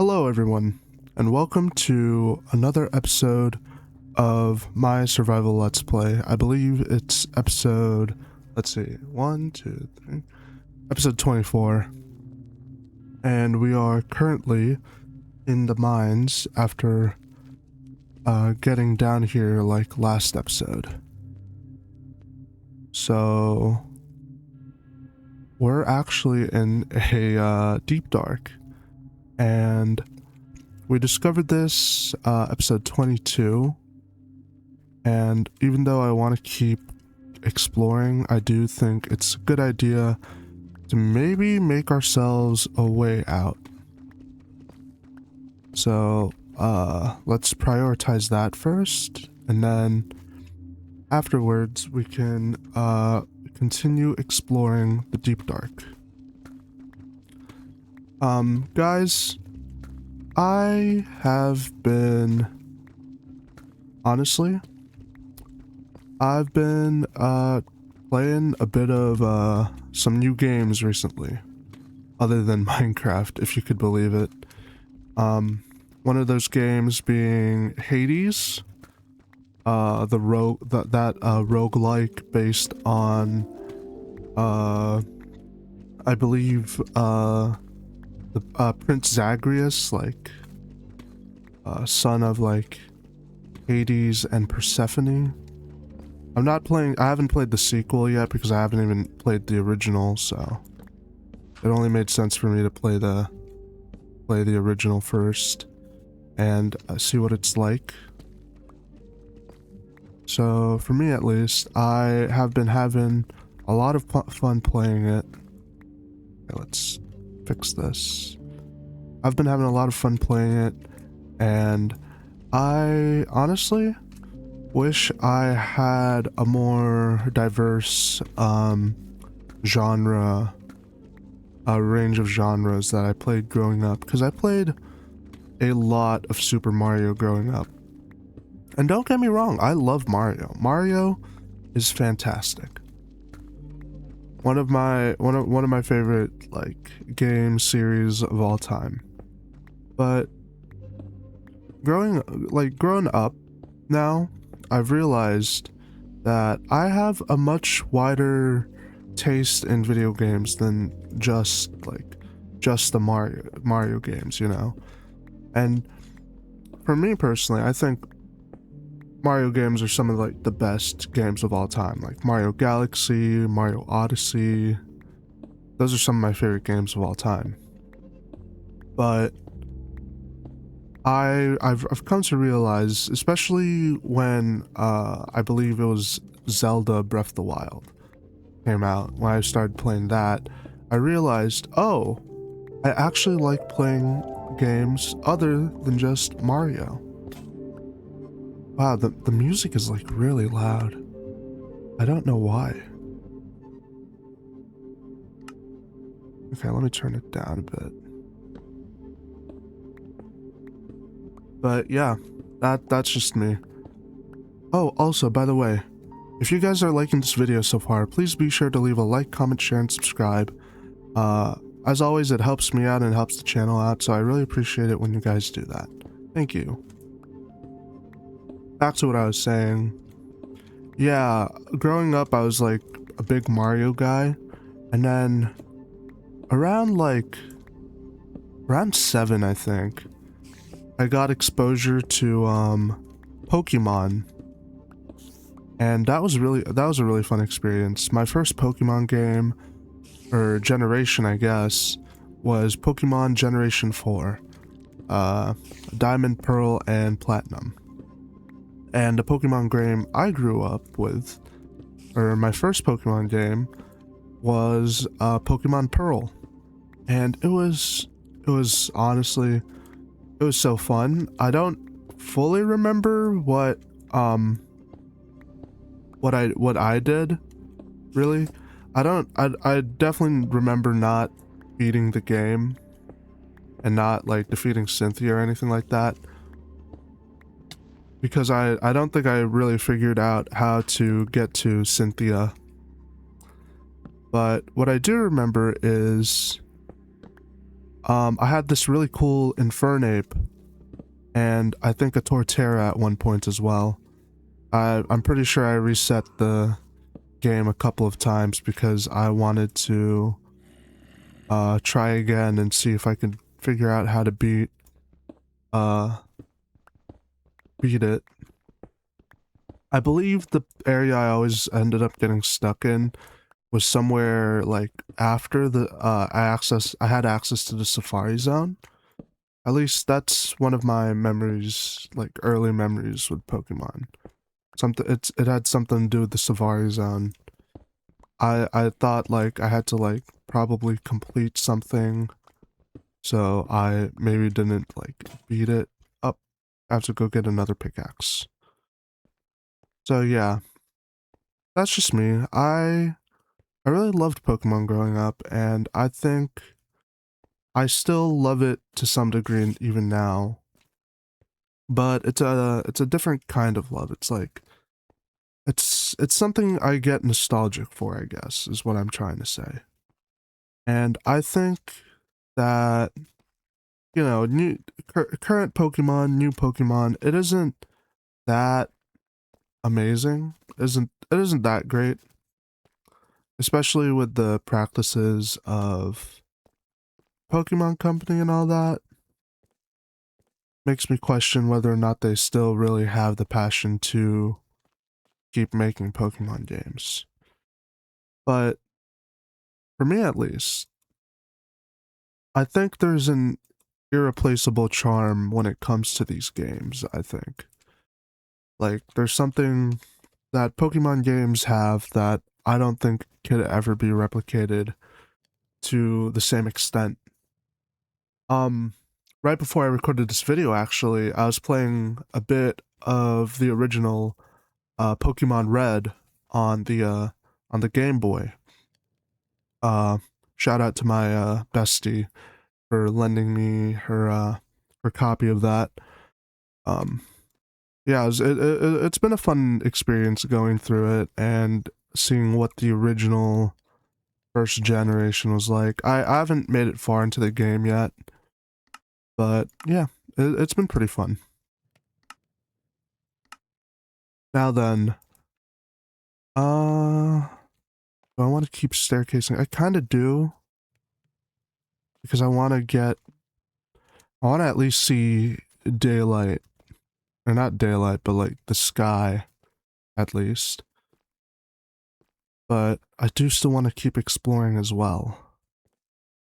Hello everyone, and welcome to another episode of my survival let's play. I believe it's episode, episode 24. And we are currently in the mines after getting down here like last episode. So we're actually in a deep dark. And we discovered this episode 22, and even though I want to keep exploring, I do think it's a good idea to maybe make ourselves a way out. So let's prioritize that first, and then afterwards we can continue exploring the deep dark. Guys, I have been, honestly, I've been, playing a bit of, some new games recently, other than Minecraft, if you could believe it. One of those games being Hades, roguelike based on, I believe, Prince Zagreus, son of Hades and Persephone. I haven't played the sequel yet because I haven't even played the original, so it only made sense for me to play the original first and see what it's like. So for me at least, I have been having a lot of fun playing it. Okay, let's fix this. I've been having a lot of fun playing it, and I honestly wish I had a more diverse range of genres that I played growing up, because I played a lot of Super Mario growing up. And don't get me wrong, I love Mario. Mario is fantastic. One of my favorite game series of all time. But growing up now, I've realized that I have a much wider taste in video games than just the Mario games, you know. And for me personally, I think Mario games are some of the best games of all time, like Mario Galaxy, Mario Odyssey. Those are some of my favorite games of all time. But I've come to realize, especially when I believe it was Zelda Breath of the Wild came out, when I started playing that, I realized, oh, I actually like playing games other than just Mario. Wow, the music is really loud. I don't know why. Okay, let me turn it down a bit. But yeah, that's just me. Oh, also, by the way, if you guys are liking this video so far, please be sure to leave a like, comment, share, and subscribe. As always, it helps me out and helps the channel out, so I really appreciate it when you guys do that. Thank you. Back to what I was saying. Yeah, growing up I was a big Mario guy, and then around 7, I think, I got exposure to Pokemon, and that was a really fun experience. My first Pokemon game, or generation I guess, was Pokemon Generation 4, Diamond, Pearl, and Platinum. And the Pokemon game I grew up with, or my first Pokemon game, was Pokemon Pearl. And it was honestly, it was so fun. I don't fully remember what I did, really. I definitely remember not beating the game and not defeating Cynthia or anything like that, because I don't think I really figured out how to get to Cynthia. But what I do remember is I had this really cool Infernape, and I think a Torterra at one point as well. I'm pretty sure I reset the game a couple of times because I wanted to try again and see if I could figure out how to uh beat it. I believe the area I always ended up getting stuck in was somewhere like after the I had access to the Safari Zone. At least that's one of my memories, like early memories with Pokemon. It had something to do with the Safari Zone. I thought like I had to like probably complete something, so I maybe didn't like beat it up. I have to go get another pickaxe. So yeah, that's just me. I really loved Pokemon growing up, and I think I still love it to some degree even now. But it's a different kind of love. It's like it's something I get nostalgic for, I guess, is what I'm trying to say. And I think that current Pokemon, new Pokemon, it isn't that amazing. It isn't that great, especially with the practices of Pokemon Company and all that. Makes me question whether or not they still really have the passion to keep making Pokemon games. But for me at least, I think there's an irreplaceable charm when it comes to these games, I think. Like, there's something that Pokemon games have that I don't think could ever be replicated to the same extent. Um, right before I recorded this video, actually, I was playing a bit of the original Pokemon Red on the Game Boy. Uh, Shout out to my bestie for lending me her copy of that. Um, yeah, it's been a fun experience going through it and seeing what the original first generation was like. I haven't made it far into the game yet, but yeah, it's been pretty fun. Now then, do I want to keep staircasing? I kind of do, because I want to at least see daylight, or not daylight, but like the sky, at least. But I do still want to keep exploring as well.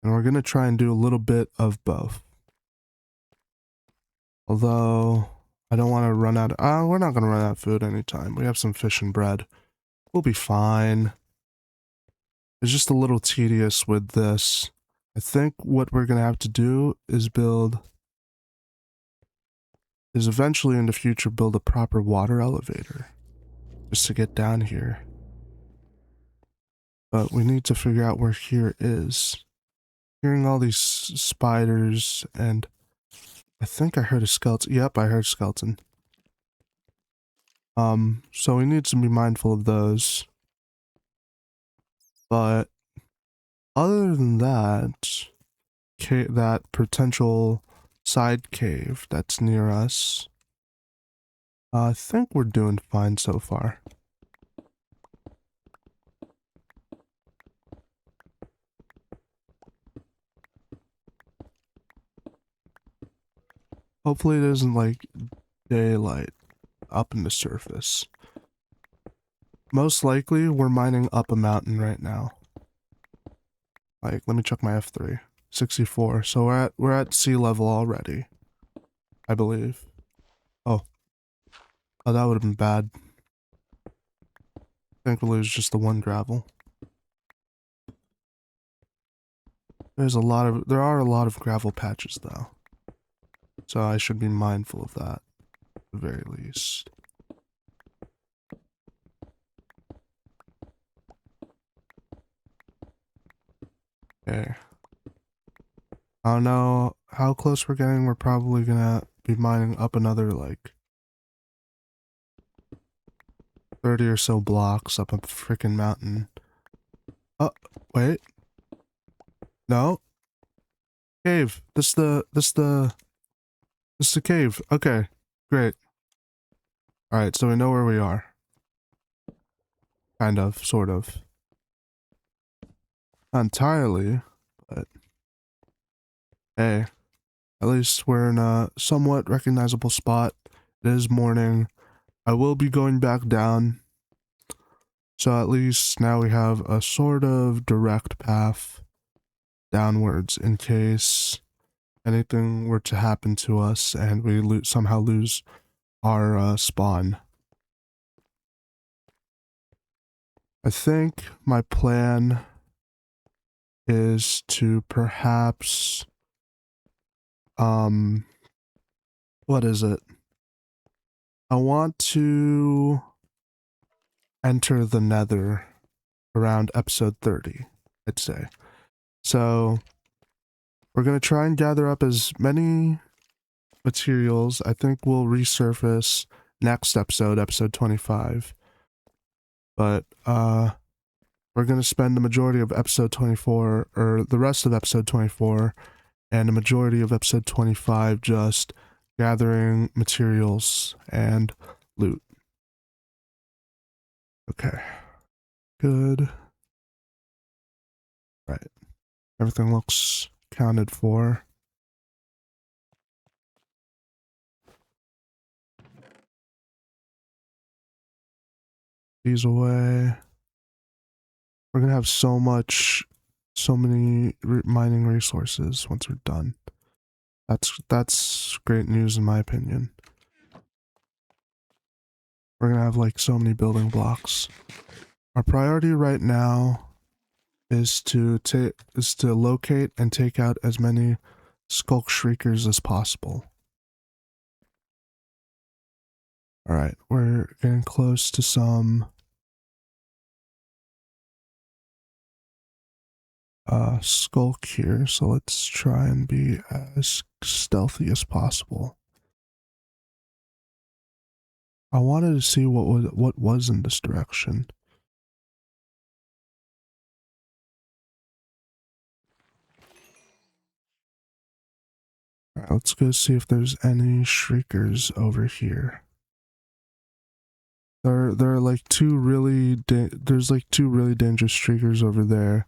And we're going to try and do a little bit of both. Although, I don't want to run out of, we're not going to run out of food anytime. We have some fish and bread. We'll be fine. It's just a little tedious with this. I think what we're going to have to do is eventually in the future build a proper water elevator. Just to get down here. But we need to figure out where here is. Hearing all these spiders, and I think I heard a skeleton. Yep, I heard a skeleton. So we need to be mindful of those. But other than that, that potential side cave that's near us, I think we're doing fine so far. Hopefully it isn't like daylight up in the surface. Most likely we're mining up a mountain right now. Like, let me check my F3. 64. So we're at sea level already, I believe. Oh, that would have been bad. Thankfully, it was just the one gravel. There are a lot of gravel patches though, so I should be mindful of that, at the very least. Okay. I don't know how close we're getting. We're probably gonna be mining up another like 30 or so blocks up a freaking mountain. Oh, wait. No. Cave. This the cave. Okay. Great. Alright, so we know where we are. Kind of, sort of. Not entirely, but hey. At least we're in a somewhat recognizable spot. It is morning. I will be going back down. So at least now we have a sort of direct path downwards in case anything were to happen to us and we somehow lose our spawn. I think my plan is to perhaps, what is it? I want to enter the Nether around episode 30, I'd say. So we're going to try and gather up as many materials. I think we'll resurface next episode, episode 25. But we're going to spend the majority of episode 24, or the rest of episode 24, and the majority of episode 25 just gathering materials and loot. Okay. Good. Right. Everything looks accounted for. These away. We're gonna have so many mining resources once we're done. That's great news in my opinion. We're gonna have like so many building blocks. Our priority right now is to locate and take out as many skulk shriekers as possible. All right, we're getting close to some skulk here, so let's try and be as stealthy as possible. I wanted to see what was in this direction. All right, let's go see if there's any shriekers over here. There are like there's like two really dangerous shriekers over there,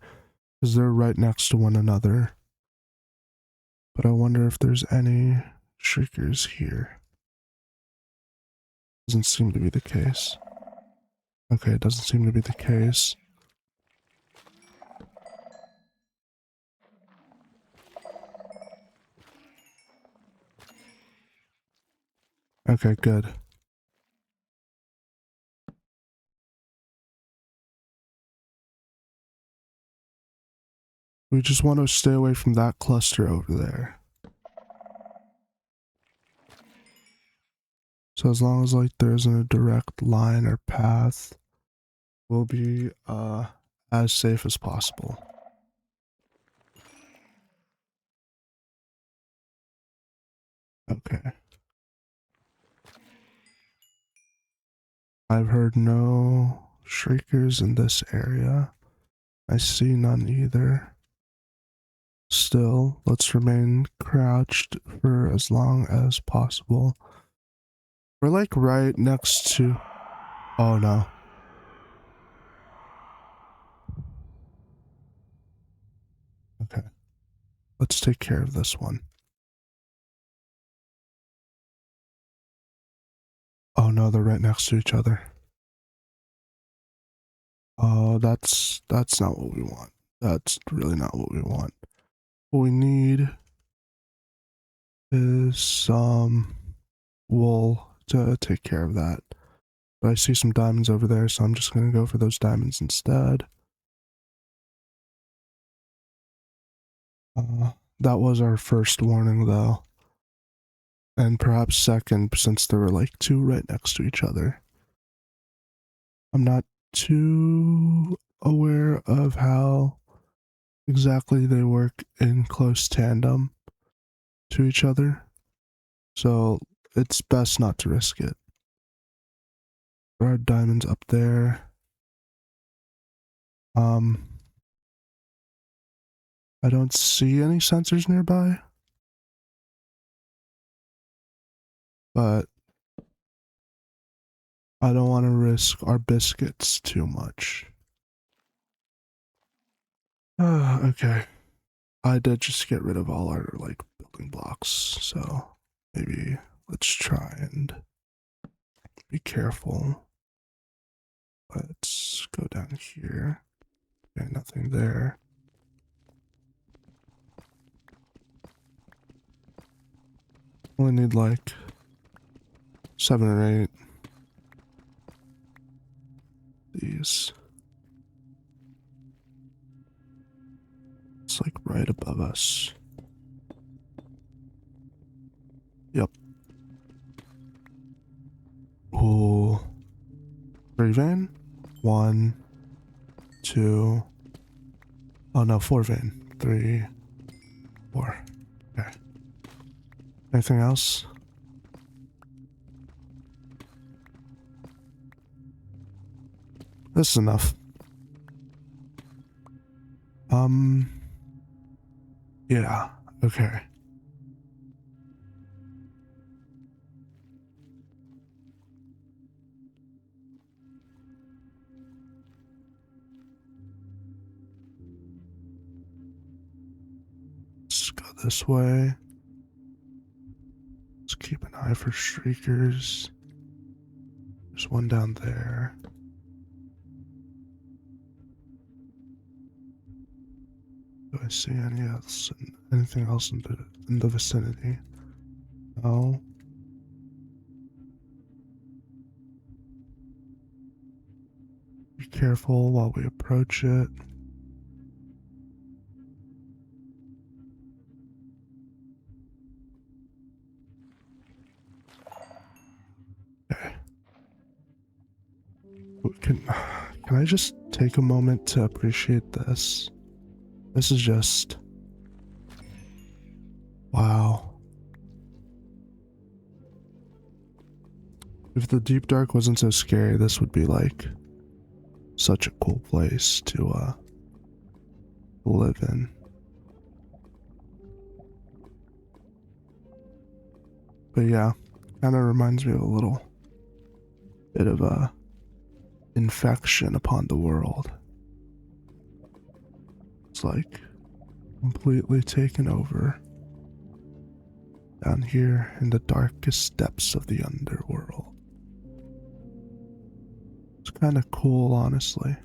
because they're right next to one another. But I wonder if there's any shriekers here. Doesn't seem to be the case. Okay, it doesn't seem to be the case. Okay, good. We just want to stay away from that cluster over there. So as long as like there isn't a direct line or path, we'll be as safe as possible. Okay. I've heard no shriekers in this area. I see none either. Still, let's remain crouched for as long as possible. We're like right next to... Oh no. Okay. Let's take care of this one. Oh no, they're right next to each other. Oh, that's not what we want. That's really not what we want. What we need is some wool to take care of that. But I see some diamonds over there, so I'm just gonna go for those diamonds instead. That was our first warning though. And perhaps second, since there were like two right next to each other. I'm not too aware of how exactly they work in close tandem to each other, so it's best not to risk it. There are diamonds up there. I don't see any sensors nearby. But I don't want to risk our biscuits too much. Okay. I did just get rid of all our, like, building blocks, so maybe let's try and be careful. Let's go down here. Okay, nothing there. Only need like 7 or 8. These. It's like right above us. Yep. Oh. 3 vein? 1, 2. Oh no, 4 vein. 3, 4. Okay. Anything else? This is enough. Yeah, okay. Let's go this way. Let's keep an eye for streakers. There's one down there. Do I see anything else in the vicinity? No. Be careful while we approach it. Okay. Can I just take a moment to appreciate this? This is just... wow. If the deep dark wasn't so scary, this would be like such a cool place to live in. But yeah, kind of reminds me of a little bit of a infection upon the world. It's like completely taken over down here in the darkest depths of the underworld. It's kind of cool, honestly.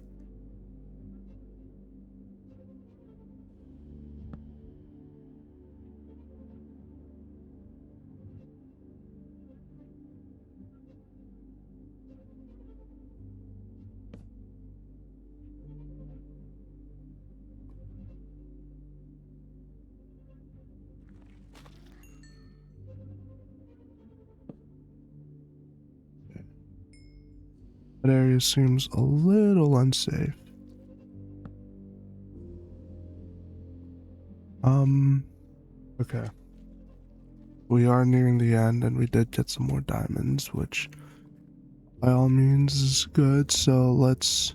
That area seems a little unsafe. Okay. We are nearing the end and we did get some more diamonds, which by all means is good, so let's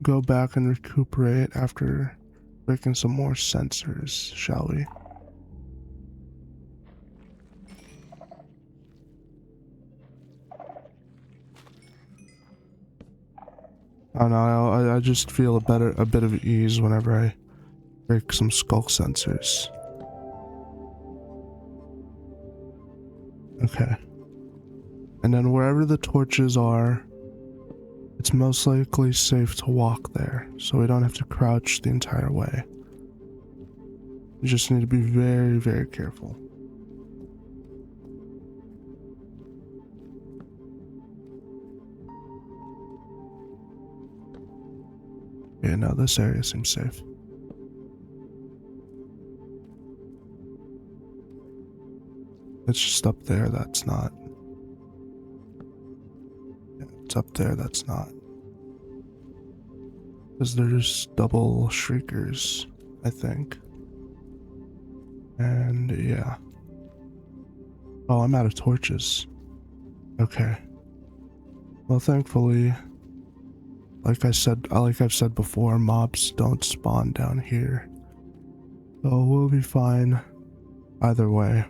go back and recuperate after breaking some more sensors, shall we? I don't know, I just feel a bit of ease whenever I break some skull sensors. Okay. And then wherever the torches are, it's most likely safe to walk there, so we don't have to crouch the entire way. We just need to be very, very careful. Yeah, no, this area seems safe. It's just up there, that's not. Yeah, it's up there, that's not. Because there's double shriekers, I think. And yeah. Oh, I'm out of torches. Okay. Well, thankfully, like I've said before, mobs don't spawn down here. So we'll be fine either way.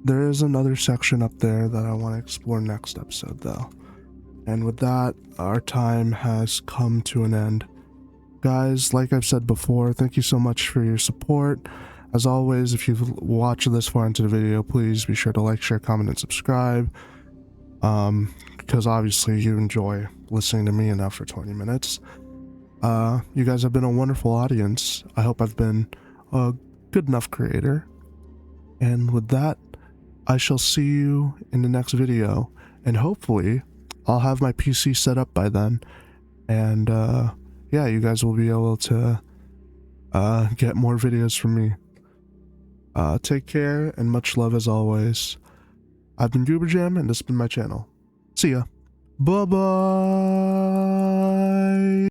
There is another section up there that I want to explore next episode though. And with that, our time has come to an end. Guys, like I've said before, thank you so much for your support. As always, if you've watched this far into the video, please be sure to like, share, comment, and subscribe. Because obviously you enjoy listening to me enough for 20 minutes. You guys have been a wonderful audience. I hope I've been a good enough creator. And with that, I shall see you in the next video. And hopefully, I'll have my PC set up by then. And, yeah, you guys will be able to get more videos from me. Take care and much love as always. I've been Goober and this has been my channel. See ya. Bye-bye.